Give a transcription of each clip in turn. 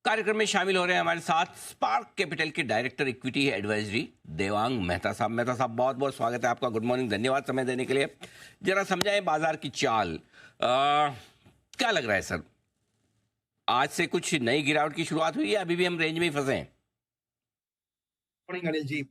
कार्यक्रम में शामिल हो रहे हैं हमारे साथ स्पार्क कैपिटल के director equity advisory Devang Mehta साहब। मेहता साहब, बहुत बहुत स्वागत है आपका। गुड मॉर्निंग, धन्यवाद समय देने के लिए। जरा समझाएं बाजार की चाल। क्या लग रहा है सर, आज से कुछ नई गिरावट की शुरुआत हुई है, अभी भी हम रेंज में ही फंसे हैं? Morning Anil ji,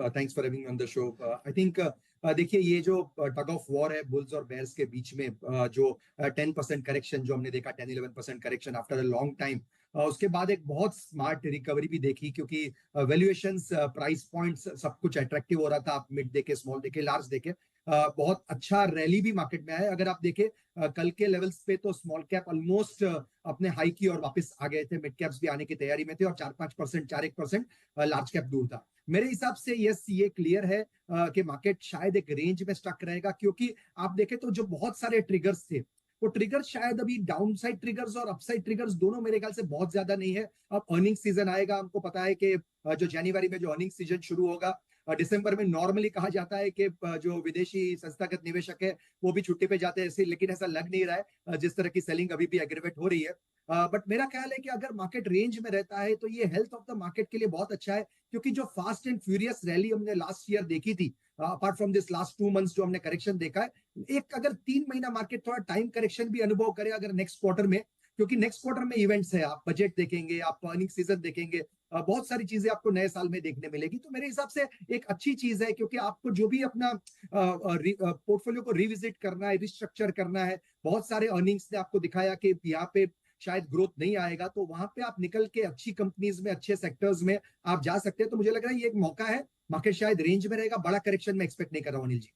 thanks for having on the show. I think देखिए, ये जो टग ऑफ वॉर है बुल्स और बेयर्स के बीच में, जो 10% करेक्शन जो हमने देखा, 10-11% correction after a long time, उसके बाद एक बहुत स्मार्ट रिकवरी भी देखी, क्योंकि वैल्यूएशंस, प्राइस पॉइंट्स, सब कुछ अट्रैक्टिव हो रहा था। आप मिड देखे, स्मॉल देखे, लार्ज देखे, बहुत अच्छा रैली भी मार्केट में आया। अगर आप देखें कल के लेवल्स पे, तो स्मॉल कैप ऑलमोस्ट अपने हाई की और वापस आ गए थे, मिड कैप्स भी आने की तैयारी में थे, और 4-5%, 4-1% लार्ज कैप दूर था। मेरे हिसाब से यस, ये क्लियर है कि मार्केट शायद एक रेंज में स्टक रहेगा, क्योंकि आप देखें तो जो बहुत सारे ट्रिगर्स थे, वो ट्रिगर्स शायद अभी डाउन साइड ट्रिगर्स और अपसाइड ट्रिगर्स दोनों मेरे ख्याल से बहुत ज्यादा नहीं है। अब अर्निंग सीजन आएगा, हमको पता है कि जो जनवरी में जो अर्निंग सीजन शुरू होगा, दिसंबर में नॉर्मली कहा जाता है कि जो विदेशी संस्थागत निवेशक है वो भी छुट्टी पे जाते हैं ऐसे, लेकिन ऐसा लग नहीं रहा है। जिस तरह की सेलिंग अभी भी एग्रीवेट हो रही है, बट मेरा ख्याल है कि अगर मार्केट रेंज में रहता है तो ये हेल्थ ऑफ द मार्केट के लिए बहुत अच्छा है, क्योंकि जो फास्ट एंड फ्यूरियस रैली हमने लास्ट ईयर देखी थी, apart from this last 2 months जो हमने करेक्शन देखा है, एक अगर 3 महीना मार्केट थोड़ा टाइम करेक्शन भी अनुभव करे अगर नेक्स्ट क्वार्टर में, क्योंकि नेक्स्ट क्वार्टर में इवेंट्स है, आप बजट देखेंगे, आप अर्निंग सीजन देखेंगे, बहुत सारी चीजें आपको नए साल में देखने मिलेगी। तो मेरे हिसाब से एक अच्छी चीज है, क्योंकि आपको जो भी अपना पोर्टफोलियो को रिविजिट करना है, रिस्ट्रक्चर करना है, बहुत सारे अर्निंग्स ने आपको दिखाया कि यहाँ पे शायद ग्रोथ नहीं आएगा, तो वहां पे आप निकल के अच्छी कंपनीज में, अच्छे सेक्टर्स में आप जा सकते हैं। तो मुझे लग रहा है ये एक मौका है, मार्केट शायद रेंज में रहेगा, बड़ा करेक्शन में एक्सपेक्ट नहीं कर रहा हूं अनिल जी।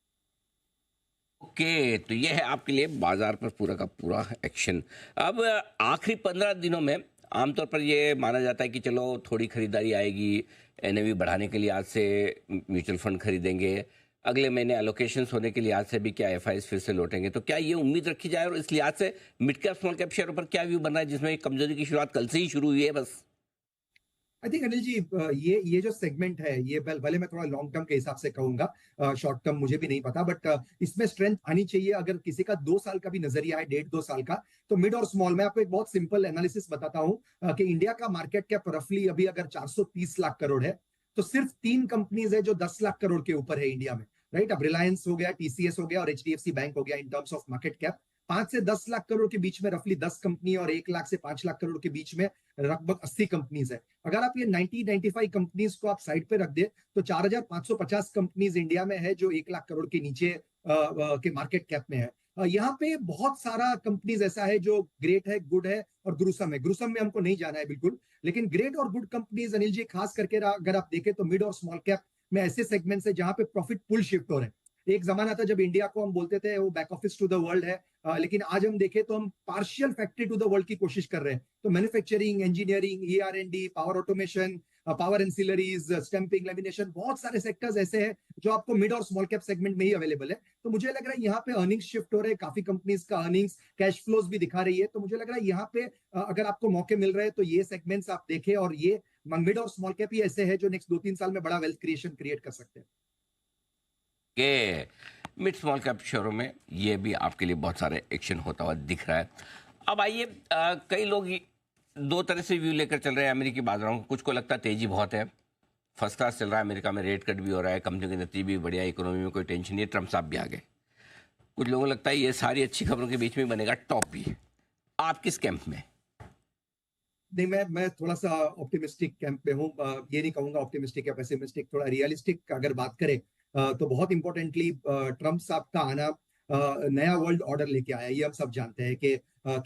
ओके, तो ये है आपके लिए बाजार पर पूरा का पूरा एक्शन। अब आखिरी 15 दिनों में आमतौर पर ये माना जाता है कि चलो थोड़ी खरीदारी आएगी, एनएवी बढ़ाने के लिए आज से म्यूचुअल फंड खरीदेंगे, अगले महीने एलोकेशंस होने के लिए आज से भी क्या एफआईज फिर से लौटेंगे। तो क्या ये उम्मीद रखी जाए, और इस लिहाज से मिड कैप स्मॉल कैप शेयरों पर क्या व्यू बन रहा है, जिसमें कमजोरी की शुरुआत कल से ही शुरू हुई है बस? आई थिंक अनिल जी, ये जो सेगमेंट है, ये भले मैं थोड़ा लॉन्ग टर्म के हिसाब से कहूंगा, शॉर्ट टर्म मुझे भी नहीं पता, बट इसमें स्ट्रेंथ आनी चाहिए। अगर किसी का 2 साल का भी नजरिया है, 1.5-2 साल का, तो मिड और स्मॉल में आपको एक बहुत सिंपल एनालिसिस बताता हूं कि इंडिया का मार्केट कैप रफली अभी अगर 430 लाख करोड़ है, तो सिर्फ 3 कंपनीज है जो 10 लाख करोड़ के ऊपर है इंडिया में, राइट। अब रिलायंस हो गया, टीसीएस हो गया, और एचडीएफसी बैंक हो गया in terms of market cap. 5 से 10 लाख करोड़ के बीच में रफली 10 कंपनी, और 1 लाख से 5 लाख करोड़ के बीच में लगभग 80 कंपनीज है। अगर आप ये 90-95 कंपनीज को आप साइड पे रख दे, तो 4,550 कंपनीज इंडिया में है जो 1 लाख करोड़ के नीचे के मार्केट कैप में है। यहाँ पे बहुत सारा कंपनीज ऐसा है जो ग्रेट है, गुड है, और ग्रुसम है। ग्रुसम में हमको नहीं जाना है बिल्कुल, लेकिन ग्रेट और गुड कंपनीज अनिल जी, खास करके अगर आप देखें तो मिड और स्मॉल कैप में ऐसे सेगमेंट्स है जहां पे प्रॉफिट पुल शिफ्ट हो रहे हैं। एक जमाना था जब इंडिया को हम बोलते थे वो back office to the world है, लेकिन आज हम देखें तो हम partial factory to the world की कोशिश कर रहे हैं। तो manufacturing, engineering, ER&D, power automation, power ancillaries, stamping, lamination, बहुत सारे सेक्टर्स ऐसे हैं जो आपको मिड और स्मॉल कैप सेगमेंट में ही अवेलेबल है। तो मुझे लग रहा है यहाँ पे अर्निंग्स शिफ्ट हो रहे हैं, काफी कंपनीज का अर्निंग्स, कैश फ्लोज भी दिखा रही है। तो मुझे लग रहा है यहाँ पे अगर आपको मौके मिल रहे हैं तो ये सेगमेंट्स आप देखें, और ये मिड और स्मॉल कैप ही ऐसे है जो नेक्स्ट 2-3 साल में बड़ा वेल्थ क्रिएशन क्रिएट कर सकते हैं। के मिड स्मॉल कैप शेयरों में ये भी आपके लिए बहुत सारे एक्शन होता हुआ दिख रहा है। अब आइए, कई लोग दो तरह से व्यू लेकर चल रहे हैं अमेरिकी बाजारों को। कुछ को लगता है तेजी बहुत है, फर्स्ट क्लास चल रहा है, अमेरिका में रेट कट भी हो रहा है, कंपनी के नतीजे भी बढ़िया, इकोनॉमी में कोई टेंशन नहीं है, ट्रम्प साहब भी आ गए। कुछ लोगों को लगता है ये सारी अच्छी खबरों के बीच में बनेगा टॉप भी। आप किस कैंप में? नहीं, मैं थोड़ा सा ऑप्टिमिस्टिक कैंप पे हूँ। ये नहीं कहूंगा ऑप्टिमिस्टिक या पेसिमिस्टिक, थोड़ा रियलिस्टिक अगर बात करें, तो बहुत इंपॉर्टेंटली ट्रम्प साहब का आना नया वर्ल्ड ऑर्डर लेके आया। ये हम सब जानते हैं कि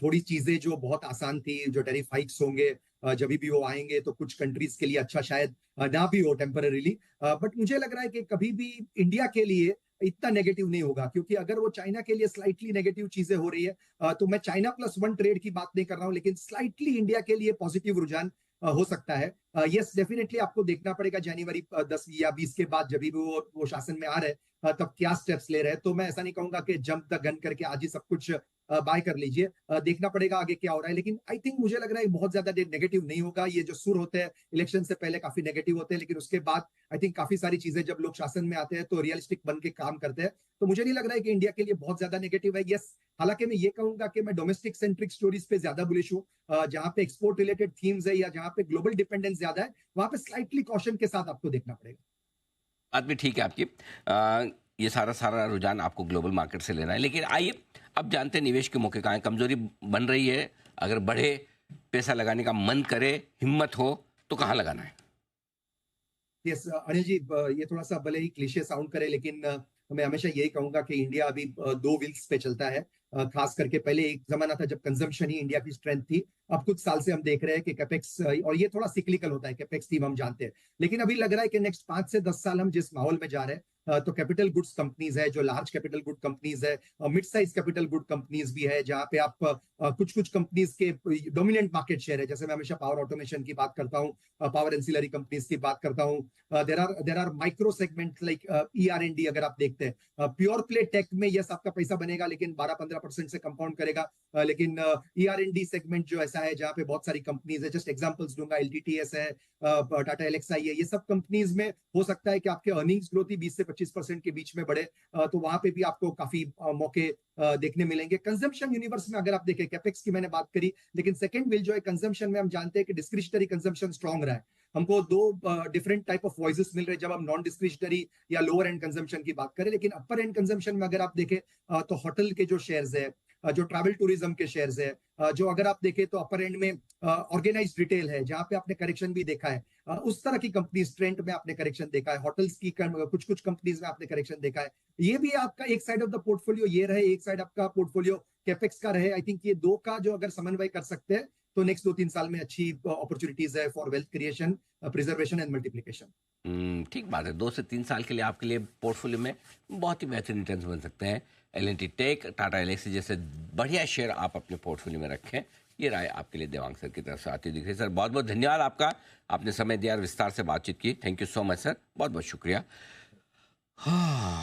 थोड़ी चीजें जो बहुत आसान थी, जो टैरिफ हाइक्स होंगे, जब भी वो आएंगे तो कुछ कंट्रीज के लिए अच्छा शायद ना भी हो टेम्पररीली, बट मुझे लग रहा है कि कभी भी इंडिया के लिए इतना नेगेटिव नहीं होगा, क्योंकि अगर वो चाइना के लिए स्लाइटली नेगेटिव चीजें हो रही है, तो मैं चाइना +1 ट्रेड की बात नहीं कर रहा हूं, लेकिन स्लाइटली इंडिया के लिए पॉजिटिव रुझान हो सकता है। यस, डेफिनेटली आपको देखना पड़ेगा जनवरी 10 या 20 के बाद, जब भी वो शासन में आ रहे हैं, तब क्या स्टेप्स ले रहे हैं। तो मैं ऐसा नहीं कहूंगा कि जंप द गन करके आज ही सब कुछ बाय कर लीजिए। देखना पड़ेगा आगे क्या हो रहा है, लेकिन आई थिंक मुझे लग रहा है बहुत ज्यादा नेगेटिव नहीं होगा। ये जो सुर होते हैं इलेक्शन से पहले काफी नेगेटिव होते हैं, लेकिन उसके बाद आई थिंक काफी सारी चीजें जब लोग शासन में आते हैं तो रियलिस्टिक बन के काम करते हैं। तो मुझे नहीं लग रहा है कि इंडिया के लिए बहुत ज्यादा नेगेटिव है। यस, हालांकि मैं ये कहूंगा कि मैं डोमेस्टिक सेंट्रिक स्टोरीज पे ज्यादा बुलिश हूँ। जहां पे एक्सपोर्ट रिलेटेड थीम्स है या जहां पे ग्लोबल डिपेंडेंस ज्यादा है, वहां पे स्लाइटली कॉशन के साथ आपको देखना पड़ेगा। बात भी ठीक है आपकी। ये सारा सारा रुझान आपको ग्लोबल मार्केट से लेना है, लेकिन आइए अब जानते हैं निवेश के मौके कहाँ हैं। कमजोरी बन रही है, अगर बढ़े, पैसा लगाने का मन करे, हिम्मत हो, तो कहाँ लगाना है? यस अनिल जी, ये थोड़ा सा भले ही क्लीशे साउंड करे, लेकिन मैं हमेशा यही कहूंगा कि इंडिया अभी दो व्हील्स पे चलता है। खास करके पहले एक जमाना था जब कंजम्पशन ही इंडिया की स्ट्रेंथ थी। अब कुछ साल से हम देख रहे हैं कि कैपेक्स, और ये थोड़ा सिक्लिकल होता है, कैपेक्स थीम हम जानते हैं, लेकिन अभी लग रहा है कि नेक्स्ट 5 से 10 साल हम जिस माहौल में जा रहे हैं, तो कैपिटल गुड्स कंपनीज है जो लार्ज कैपिटल गुड कंपनीज है, mid size capital good companies भी है, जहां पे आप कुछ कुछ कंपनीज के डोमिनेंट मार्केट शेयर है। जैसे मैं हमेशा पावर ऑटोमेशन की बात करता हूँ, पावर एंसिलरी कंपनीज की बात करता हूँ। There are micro segment like ER&D। अगर आप देखते हैं प्योर प्ले टेक में, यस आपका पैसा बनेगा लेकिन 12-15% से कंपाउंड करेगा। लेकिन ER&D सेगमेंट जो ऐसा है जहाँ पे बहुत सारी कंपनीज है, जस्ट एग्जांपल्स दूंगा, LTTS है, टाटा एलेक्साई है, ये सब कंपनीज में हो सकता है कि आपके अर्निंग्स ग्रोथ ही 20 से 25% के बीच में बढ़े। तो वहां पे भी आपको काफी मौके देखने मिलेंगे। कंजम्पशन यूनिवर्स में अगर आप देखें, कैपेक्स की मैंने बात करी, लेकिन सेकंड विल जो है कंजम्पशन में, हम जानते हैं कि डिस्क्रिशनरी कंजम्पशन स्ट्रांग रहा है। हमको दो डिफरेंट टाइप ऑफ वॉइसेस मिल रहे हैं जब हम नॉन डिस्क्रिशनरी या लोअर एंड कंजम्पशन की बात करें। लेकिन अपर एंड कंजम्पशन में अगर आप देखें तो होटल के जो शेयर्स है, जो ट्रैवल टूरिज्म के शेयर्स है, जो अगर आप देखें तो अपर एंड में ऑर्गेनाइज्ड रिटेल है, जहां पे आपने करेक्शन भी देखा है। उस तरह की कंपनी ट्रेंड में आपने करेक्शन देखा है, होटल्स की कुछ कुछ कंपनीज में आपने करेक्शन देखा है। ये भी आपका एक साइड ऑफ द पोर्टफोलियो ये रहे, एक साइड आपका पोर्टफोलियो कैपेक्स का रहे। आई थिंक ये दो का जो अगर समन्वय कर सकते हैं तो नेक्स्ट 2-3 साल में अच्छी अपॉर्चुनिटीज है for wealth creation, preservation and multiplication. ठीक बात है। 2 से 3 साल के लिए आपके लिए पोर्टफोलियो में बहुत ही बेहतरीन रिटर्न्स बन सकते हैं। L&T टेक, टाटा एलेक्सी जैसे बढ़िया शेयर आप अपने पोर्टफोलियो में रखें। ये राय आपके लिए देवांग सर की तरफ से आती दिख रही है। सर बहुत बहुत धन्यवाद आपका, आपने समय दिया और विस्तार से बातचीत की। Thank you so much sir, बहुत बहुत शुक्रिया। हाँ।